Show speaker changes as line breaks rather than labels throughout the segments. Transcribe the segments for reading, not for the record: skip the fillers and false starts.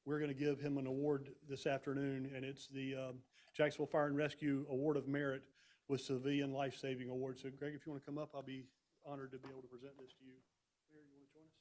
we're going to give him an award this afternoon, and it's the Jacksonville Fire and Rescue Award of Merit with Civilian Life Saving Award. So Greg, if you want to come up, I'll be honored to be able to present this to you. Mayor, you want to join us?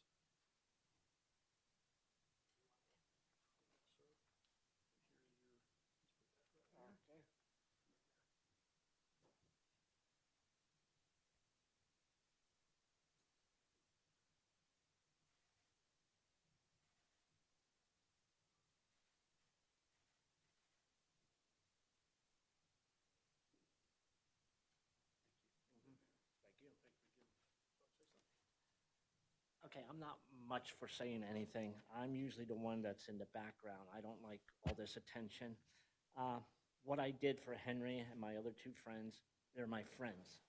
Okay, I'm not much for saying anything. I'm usually the one that's in the background. I don't like all this attention. What I did for Henry and my other two friends, they're my friends.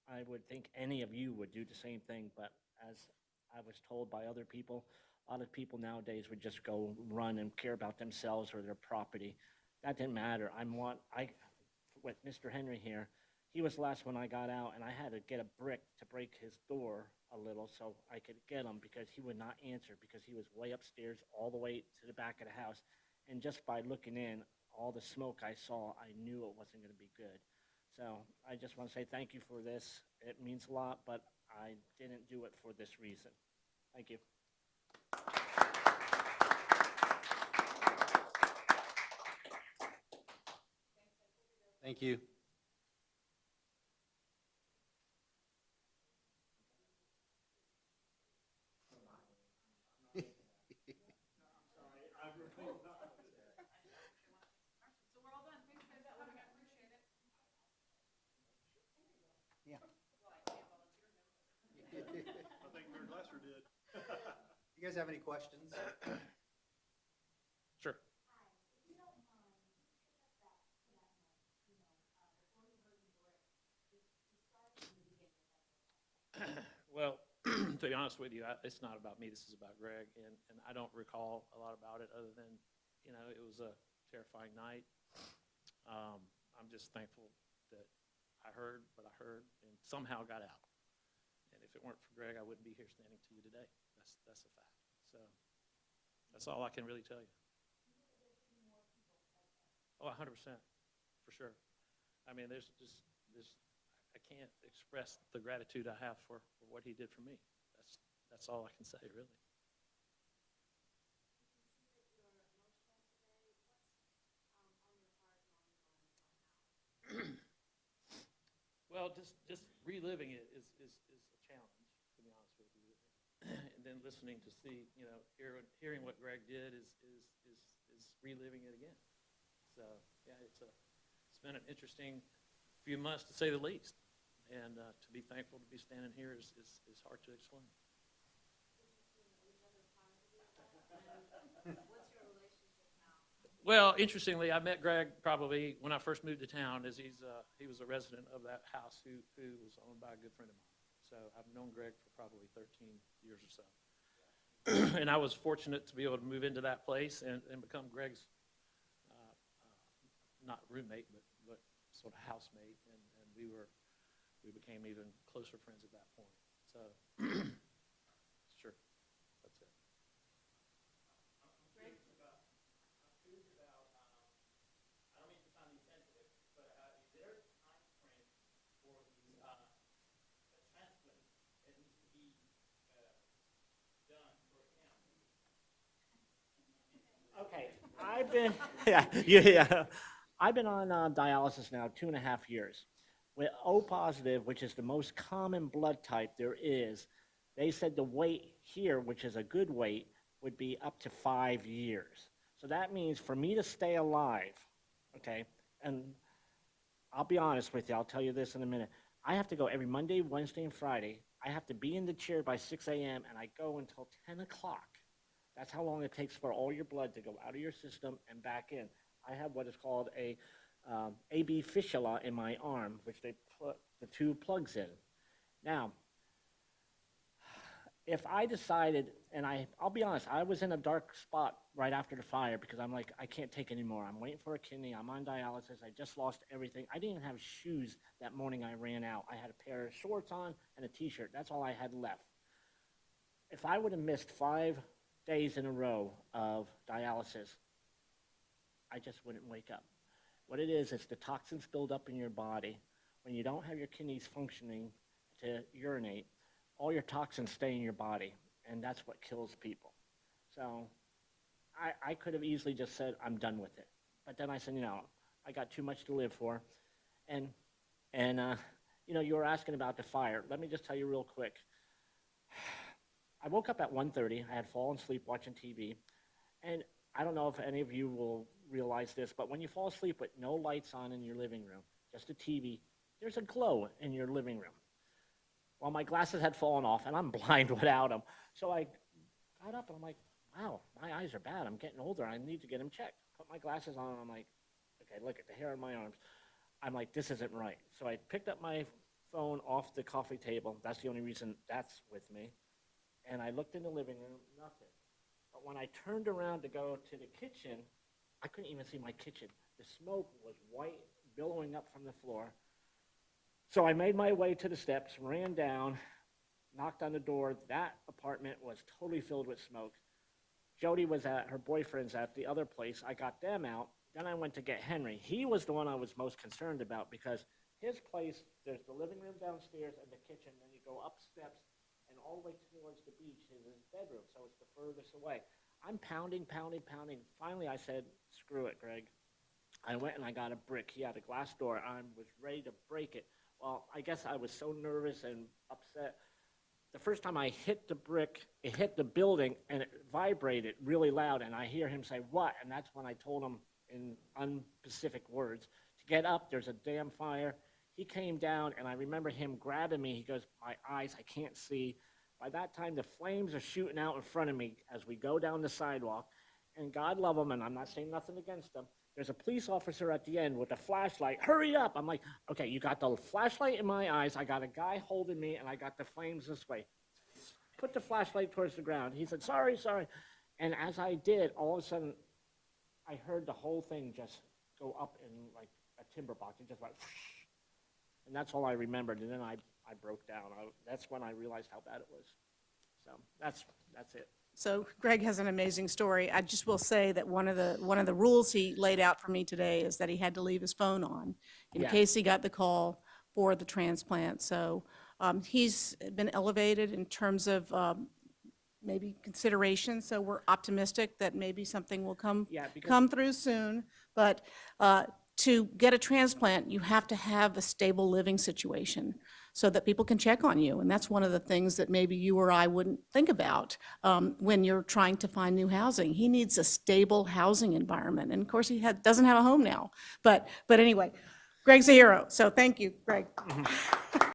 I would think any of you would do the same thing, but as I was told by other people, a lot of people nowadays would just go run and care about themselves or their property. That didn't matter. With Mr. Henry here, he was the last one I got out, and I had to get a brick to break his door a little so I could get him because he would not answer because he was way upstairs all the way to the back of the house. And just by looking in, all the smoke I saw, I knew it wasn't going to be good. So I just want to say thank you for this. It means a lot, but I didn't do it for this reason. Thank you.
Thank you. Yeah.
I think Mayor Glasser did.
You guys have any questions?
Sure. Well, to be honest with you, it's not about me. This is about Greg, and I don't recall a lot about it other than, it was a terrifying night. I'm just thankful that I heard what I heard and somehow got out. And if it weren't for Greg, I wouldn't be here standing to you today. That's a fact. So that's all I can really tell you. Oh, 100%, for sure. I mean, there's I can't express the gratitude I have for what he did for me. That's all I can say, really. Well, just reliving it is a challenge, to be honest with you. And then listening to see, hearing what Greg did is reliving it again. So yeah, it's been an interesting few months to say the least. And to be thankful to be standing here is hard to explain. Well, interestingly, I met Greg probably when I first moved to town, as he was a resident of that house who was owned by a good friend of mine. So I've known Greg for probably 13 years or so. And I was fortunate to be able to move into that place and become Greg's, not roommate, but sort of housemate. And we became even closer friends at that point. So, sure, that's it. I don't mean to sound insensitive, but is there a time frame for the transplant that needs to be done for him?
Okay, I've been on dialysis now 2.5 years. With O positive, which is the most common blood type there is, they said the wait here, which is a good wait, would be up to 5 years. So that means for me to stay alive, okay, and I'll be honest with you, I'll tell you this in a minute. I have to go every Monday, Wednesday, and Friday. I have to be in the chair by 6 a.m., and I go until 10 o'clock. That's how long it takes for all your blood to go out of your system and back in. I have what is called a AB fistula in my arm, which they put the two plugs in. Now, if I decided, and I'll be honest, I was in a dark spot right after the fire because I'm like, I can't take anymore. I'm waiting for a kidney. I'm on dialysis. I just lost everything. I didn't even have shoes that morning I ran out. I had a pair of shorts on and a T-shirt. That's all I had left. If I would have missed 5 days in a row of dialysis, I just wouldn't wake up. What it is the toxins build up in your body. When you don't have your kidneys functioning to urinate, all your toxins stay in your body, and that's what kills people. So I could have easily just said, I'm done with it. But then I said, I got too much to live for. And you were asking about the fire. Let me just tell you real quick. I woke up at 1:30. I had fallen asleep watching TV. And I don't know if any of you will realize this, but when you fall asleep with no lights on in your living room, just a TV, there's a glow in your living room. Well, my glasses had fallen off, and I'm blind without them. So I got up, and I'm like, wow, my eyes are bad. I'm getting older. I need to get them checked. Put my glasses on, and I'm like, okay, look at the hair on my arms. I'm like, this isn't right. So I picked up my phone off the coffee table. That's the only reason that's with me. And I looked in the living room, nothing. But when I turned around to go to the kitchen, I couldn't even see my kitchen. The smoke was white, billowing up from the floor. So I made my way to the steps, ran down, knocked on the door. That apartment was totally filled with smoke. Jody was at, her boyfriend's at the other place. I got them out. Then I went to get Henry. He was the one I was most concerned about because his place, there's the living room downstairs and the kitchen. Then you go up steps and all the way towards the beach is his bedroom. So it's the furthest away. I'm pounding. Finally, I said, screw it, Greg. I went and I got a brick. He had a glass door. I was ready to break it. Well, I guess I was so nervous and upset. The first time I hit the brick, it hit the building, and it vibrated really loud, and I hear him say, what? And that's when I told him in unspecific words, to get up, there's a damn fire. He came down, and I remember him grabbing me. He goes, my eyes, I can't see. By that time, the flames are shooting out in front of me as we go down the sidewalk, and God love him, and I'm not saying nothing against him. There's a police officer at the end with a flashlight. Hurry up. I'm like, okay, you got the flashlight in my eyes. I got a guy holding me, and I got the flames this way. Put the flashlight towards the ground. He said, sorry. And as I did, all of a sudden, I heard the whole thing just go up in like a timber box. It just went, and that's all I remembered. And then I broke down. That's when I realized how bad it was. So that's it.
So Greg has an amazing story. I just will say that one of the rules he laid out for me today is that he had to leave his phone on in
Yeah.
case he got the call for the transplant. So he's been elevated in terms of maybe consideration. So we're optimistic that maybe something will come through soon. But to get a transplant, you have to have a stable living situation so that people can check on you. And that's one of the things that maybe you or I wouldn't think about when you're trying to find new housing. He needs a stable housing environment. And of course, he doesn't have a home now. But anyway, Greg's a hero. So thank you, Greg.